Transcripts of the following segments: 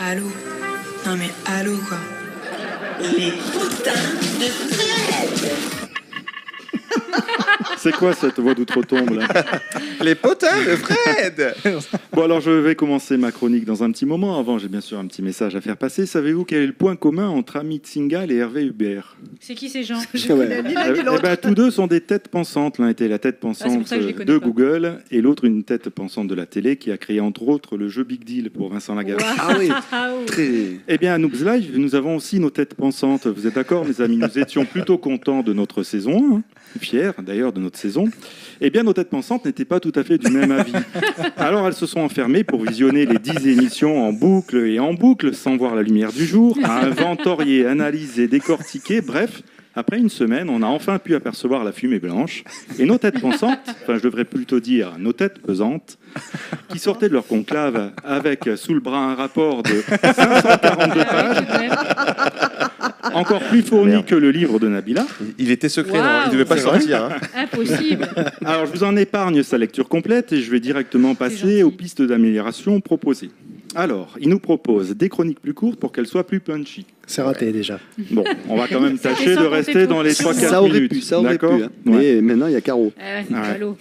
Allô? Non mais allô quoi. Les potins de Fred. C'est quoi cette voix d'outre-tombe là? Les potins de Fred. Bon alors je vais commencer ma chronique dans un petit moment. Avant j'ai bien sûr un petit message à faire passer. Savez-vous quel est le point commun entre Amit Singhal et Hervé Hubert? C'est qui ces gens? Tous deux sont des têtes pensantes. L'un était la tête pensante de Google et l'autre une tête pensante de la télé qui a créé entre autres le jeu Big Deal pour Vincent Lagaffe. Wow. Ah oui. Très... Eh bien à Noobs Live nous avons aussi nos têtes pensantes. Vous êtes d'accord mes amis? Nous étions plutôt contents de notre saison, hein, fiers d'ailleurs de notre saison. Eh bien nos têtes pensantes n'étaient pas tout à fait du même avis. Alors elles se sont enfermées pour visionner les 10 émissions en boucle et en boucle sans voir la lumière du jour, à inventorier, analyser, décortiquer, bref. Après une semaine, on a enfin pu apercevoir la fumée blanche et nos têtes pensantes, enfin je devrais plutôt dire nos têtes pesantes, qui sortaient de leur conclave avec sous le bras un rapport de 542 pages, encore plus fourni que le livre de Nabila. Il était secret, Wow. non, il ne devait pas sortir. Hein. Impossible. Alors je vous en épargne sa lecture complète et je vais directement passer aux pistes d'amélioration proposées. Alors, il nous propose des chroniques plus courtes pour qu'elles soient plus punchy. C'est raté déjà. Bon, on va quand même tâcher de rester dans les 3-4 Ça aurait minutes. pu, ça aurait pu. D'accord. Hein. Mais maintenant, il y a Caro. Ouais. Allô.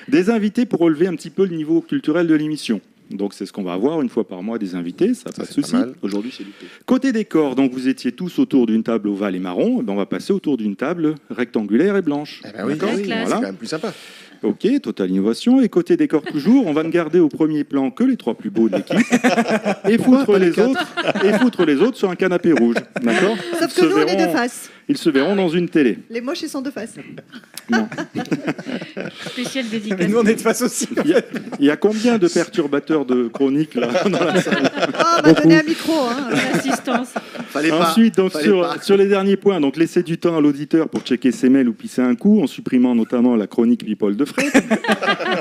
Des invités pour relever un petit peu le niveau culturel de l'émission. Donc c'est ce qu'on va avoir une fois par mois, des invités, ça pas de souci. Aujourd'hui, c'est luté. Côté décor, donc vous étiez tous autour d'une table ovale et marron, ben on va passer autour d'une table rectangulaire et blanche. Eh ben oui, D'accord. classe. c'est quand même plus sympa. Ok, totale innovation. Et côté décor toujours, on va ne garder au premier plan que les 3 plus beaux de l'équipe et foutre les autres sur un canapé rouge. D'accord. Sauf que nous, on est de face. Ils se verront dans une télé. Les moches, ils sont de face. Non. Spécial dédicace. Mais nous, on est de face aussi. Il y a combien de perturbateurs de chroniques là dans la salle? Ah, on m'a donné un micro. Hein. L'assistance. Fallait pas. Ensuite, donc, Fallait pas. sur les derniers points, donc laisser du temps à l'auditeur pour checker ses mails ou pisser un coup, en supprimant notamment la chronique People de Fred,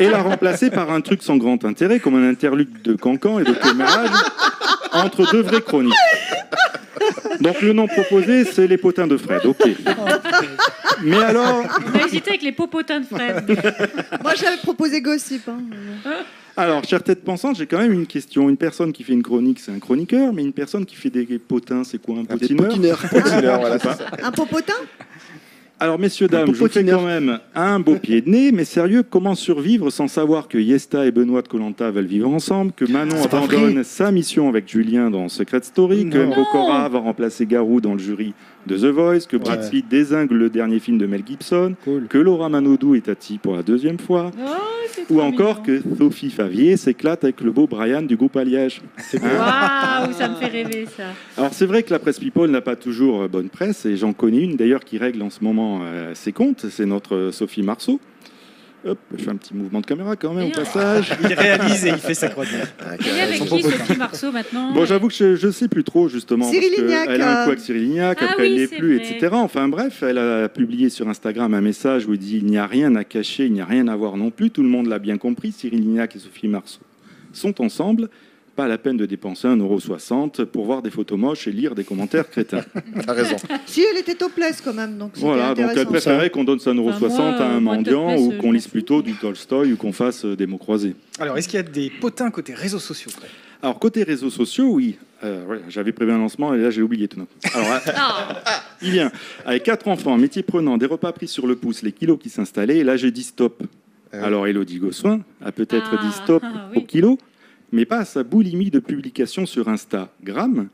et la remplacer par un truc sans grand intérêt, comme un interlude de cancan et de commérage entre deux vraies chroniques. Donc le nom proposé, c'est les potins de Fred. Ok. Mais alors, On a hésité avec les popotins de Fred. Moi, j'avais proposé Gossip. Hein. alors, chère tête pensante, j'ai quand même une question. Une personne qui fait une chronique, c'est un chroniqueur, mais une personne qui fait des potins, c'est quoi, un potineur? Potineur, voilà, c'est ça. Un popotin? Alors, messieurs, dames, je vous fais quand même un beau pied de nez, mais sérieux, comment survivre sans savoir que Yesta et Benoît de Koh Lanta veulent vivre ensemble, que Manon abandonne sa mission avec Julien dans Secret Story, que Mbokora va remplacer Garou dans le jury de The Voice, que Brad Pitt dézingue le dernier film de Mel Gibson, que Laura Manodou est Tati pour la 2e fois, ou encore que Sophie Favier s'éclate avec le beau Brian du groupe Alliage. Waouh, ça me fait rêver ça. Alors c'est vrai que la presse People n'a pas toujours bonne presse, et j'en connais une d'ailleurs qui règle en ce moment ses comptes, c'est notre Sophie Marceau. Hop, je fais un petit mouvement de caméra quand même au passage. Il réalise et il fait sa chronique. Elle est avec qui Sophie Marceau maintenant? Bon, j'avoue que je ne sais plus trop justement. Cyril parce que Lignac, elle a un coup avec Cyril Lignac, Ah après oui, elle l'est c'est plus, vrai. etc. Enfin bref, elle a publié sur Instagram un message où il dit « Il n'y a rien à cacher, il n'y a rien à voir non plus ». Tout le monde l'a bien compris, Cyril Lignac et Sophie Marceau sont ensemble. Pas la peine de dépenser 1,60 € pour voir des photos moches et lire des commentaires crétins. T'as raison. Si, elle était topless quand même. Donc Voilà, donc elle intéressant. préférait qu'on donne 1,60 € à un moi, mendiant topless, ou je qu'on m'en lise fous. plutôt du Tolstoï ou qu'on fasse des mots croisés. Alors, est-ce qu'il y a des potins côté réseaux sociaux, Fred? Alors, côté réseaux sociaux, oui. Ouais, j'avais prévu un lancement et là, j'ai oublié tout d'un coup. Alors, il vient avec 4 enfants, métier prenant, des repas pris sur le pouce, les kilos qui s'installaient. Et là, j'ai dit stop. Alors, Élodie Gossuin a peut-être dit stop oui. au kilo, mais pas à sa boulimie de publication sur Instagram.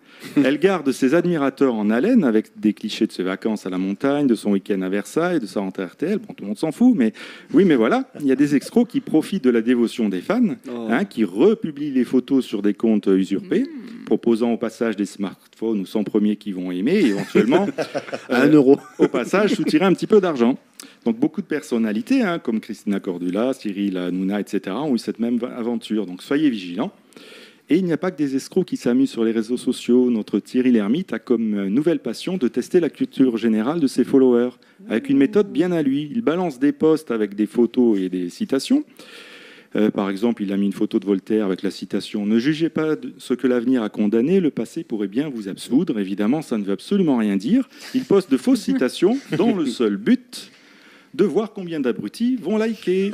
Elle garde ses admirateurs en haleine avec des clichés de ses vacances à la montagne, de son week-end à Versailles, de sa rentrée à RTL. Bon, tout le monde s'en fout, mais oui, mais voilà. Il y a des escrocs qui profitent de la dévotion des fans, qui republient les photos sur des comptes usurpés, proposant au passage des smartphones ou 100 premiers qui vont aimer, et éventuellement, À 1 €. au passage, soutirer un petit peu d'argent. Donc beaucoup de personnalités, comme Christina Cordula, Cyril Hanouna, etc., ont eu cette même aventure. Donc soyez vigilants. Et il n'y a pas que des escrocs qui s'amusent sur les réseaux sociaux. Notre Thierry Lhermitte a comme nouvelle passion de tester la culture générale de ses followers, avec une méthode bien à lui. Il balance des posts avec des photos et des citations. Par exemple, il a mis une photo de Voltaire avec la citation « Ne jugez pas ce que l'avenir a condamné, le passé pourrait bien vous absoudre ». Évidemment, ça ne veut absolument rien dire. Il poste de fausses citations dans le seul but de voir combien d'abrutis vont liker.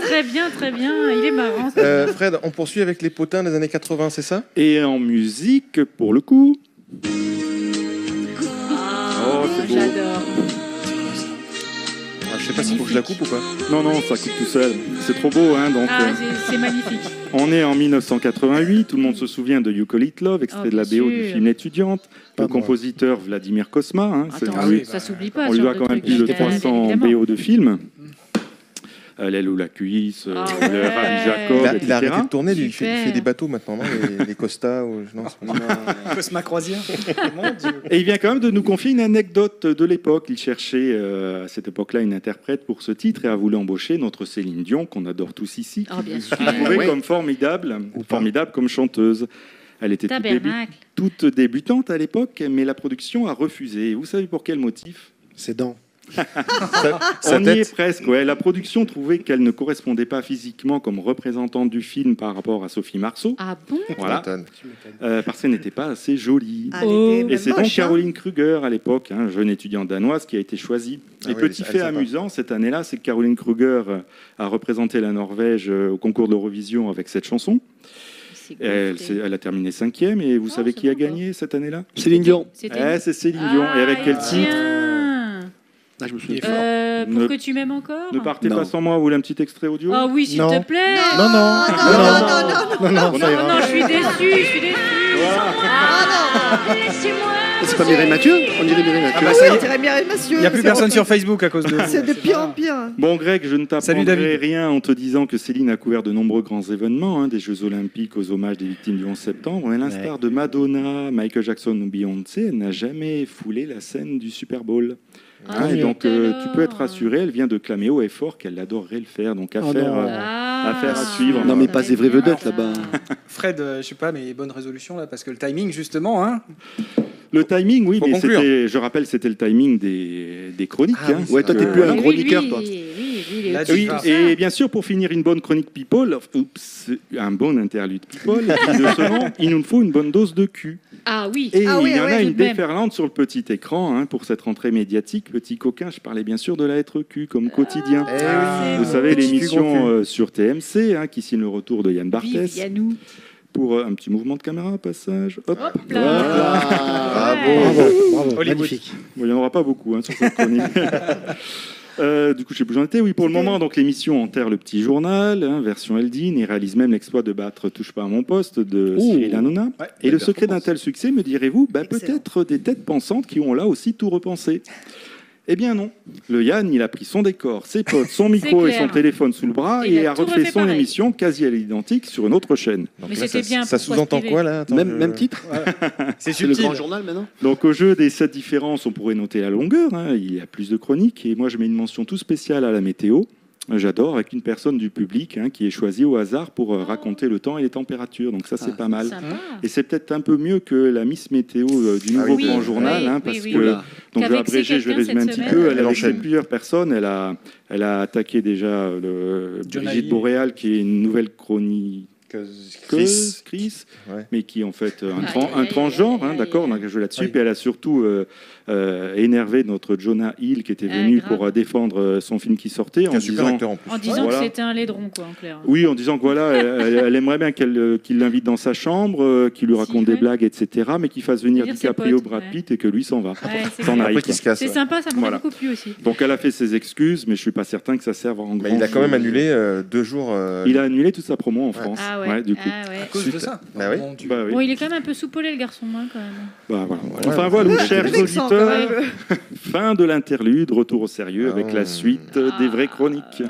Très bien. Il est marrant. ça. Fred, on poursuit avec les potins des années 80, c'est ça? Et en musique, pour le coup... Oh, c'est beau. J'adore. Je sais pas s'il faut que je la coupe ou pas. Non, ça coupe tout seul. C'est trop beau, hein, donc... Ah, c'est magnifique. On est en 1988, tout le monde se souvient de You Call It Love, extrait de la bien BO sûr. du film L'étudiante. Le compositeur Vladimir Kosma, hein, c'est Attends, lui. ça s'oublie pas. On lui doit quand même plus de 300 BO de films. L'aile ou la cuisse, Ah le ouais. Rabbi Jacob, Il a etc. arrêté de tourner, lui, il Super. fait des bateaux maintenant, non? Les Costa ou... Non, c'est pas... Cosma Croisière. Mon Dieu. Et il vient quand même de nous confier une anecdote de l'époque. Il cherchait à cette époque-là une interprète pour ce titre et a voulu embaucher notre Céline Dion, qu'on adore tous ici, Oh, bien sûr. qu'il trouvait comme formidable comme chanteuse. Elle était Tabernacle. toute débutante à l'époque, mais la production a refusé. Vous savez pour quel motif? Ses dents. Sa On y tête. est presque. Ouais. La production trouvait qu'elle ne correspondait pas physiquement comme représentante du film par rapport à Sophie Marceau. Ah bon? Voilà. M'étonne. Parce qu'elle n'était pas assez jolie. Ah, elle était même Et c'est donc moche, hein. Caroline Kruger, à l'époque, jeune étudiante danoise, qui a été choisie. Ah Et oui, petit elle est fait sympa. amusant, cette année-là, c'est que Caroline Kruger a représenté la Norvège au concours de l'Eurovision avec cette chanson. C'est Elle a terminé 5e. Et vous Oh, savez c'est qui a bon, quoi. gagné cette année-là? Céline Dion. C'était C'est Céline Dion. Et avec quel titre? Ah, je me souviens. Pour Ne- que tu m'aimes encore. Ne partez Non. pas sans moi, vous voulez un petit extrait audio? Oh oui, s'il Non. te plaît. Non, non. Non, non, je suis déçue. Laissez-moi. C'est pas Mireille Mathieu? On dirait Mireille Mathieu. Ah bah ça y est. Dirait bien Mathieu. Il n'y a plus c'est personne bon. sur Facebook à cause de. C'est de pire en pire. Bon, Greg, je ne Salut, t'apprendrai David. rien en te disant que Céline a couvert de nombreux grands événements, des Jeux Olympiques aux hommages des victimes du 11 septembre. Mais à l'instar de Madonna, Michael Jackson ou Beyoncé, elle n'a jamais foulé la scène du Super Bowl. Ah, Et donc, zut tu peux être alors. rassuré, elle vient de clamer haut et fort qu'elle adorerait le faire. Donc, affaire non. affaire à suivre. Non, mais ça pas va des vraies bien, vedettes, ça. là-bas. Fred, je sais pas, mais bonne résolution là, parce que le timing justement, hein. Le timing, oui, Faut mais conclure. je rappelle, c'était le timing des chroniques. Ah oui, Ouais, toi, t'es plus un Oui, chroniqueur, lui, toi. Oui, il est Là, au-dessus tu Oui, de vas. ça. et bien sûr, pour finir une bonne chronique people, un bon interlude people, digne de ce nom, il nous faut une bonne dose de cul. Ah oui. Et Ah oui, il y en ah a ouais, une tout de même. déferlante sur le petit écran pour cette rentrée médiatique. Petit coquin, je parlais bien sûr de la lettre Q comme quotidien. Eh Ah, Vous c'est savez, Petit cul l'émission confus. sur TMC qui signe le retour de Yann Vive Barthès. Yannou. Pour un petit mouvement de caméra, au passage. Hop. Hop Voilà. là. Bravo. Bravo, Hollywood. magnifique. Bon, il n'y en aura pas beaucoup sur cette chronique. Du coup, je sais plus où j'en étais. Oui, pour le moment, donc l'émission enterre le petit journal, version Eldin, et réalise même l'exploit de battre Touche pas à mon poste de Cyril Hanouna. Ouais, Et le belle secret d'un performance. tel succès, me direz-vous, Excellent. peut-être des têtes pensantes qui ont là aussi tout repensé. Eh bien non. Le Yann, il a pris son décor, ses potes, son micro et clair. son téléphone sous le bras Et il et a a tout refait refait son pareil. émission quasi à l'identique sur une autre chaîne. Donc Mais là, c'était bien, Ça pourquoi sous-entend se priver quoi là? Attends, Même titre? C'est C'est le subtil. grand journal maintenant? Donc au jeu des 7 différences, on pourrait noter la longueur. Il y a plus de chroniques. Et moi, je mets une mention tout spéciale à la météo. J'adore, avec une personne du public qui est choisie au hasard pour raconter le temps et les températures. Donc ça, c'est pas mal. Sympa. Et c'est peut-être un peu mieux que la Miss Météo du nouveau oui, grand oui, journal, oui, parce oui, que oui. donc je vais Qu'avec abréger, ces je vais quelqu'un résumer un cette petit semaine, peu. Elle elle a enchaîne. reçu plusieurs personnes. Elle a attaqué déjà Jonah Brigitte Hill. Boréal, qui est une nouvelle chronique. Chris, Ouais. mais qui est en fait Aïe, un aïe, transgenre, aïe, aïe, d'accord, aïe. on a joué là-dessus, Oui. puis elle a surtout énervé notre Jonah Hill qui était venu grave. pour défendre son film qui sortait C'est en un super disant, acteur en plus. En disant Voilà. que c'était un laidron, quoi, en clair. oui, en disant que voilà, elle aimerait bien qu'il l'invite dans sa chambre, qu'il lui raconte Si, des ouais. blagues, etc., mais qu'il fasse venir Dire ses DiCaprio, potes, Brad ouais. Pitt et que lui s'en va. Ouais, c'est S'en clair. aille, Après qu'il se casse. C'est ouais. sympa, ça m'a Voilà. beaucoup plu aussi. Donc elle a fait ses excuses, mais je suis pas certain que ça serve en Bah, grand. il a quand même annulé 2 jours. Il a annulé toute sa promo en France. Ah ouais. du coup. Ah ouais. À cause de ça. Bah oui. Mon Dieu. Bah oui. Bon, il est quand même un peu soupolé, le garçon, quand même. Bah, voilà. Ouais. Enfin voilà, C'est chers vexant, quand auditeurs, même. fin de l'interlude, retour au sérieux avec Ah. la suite des vraies chroniques.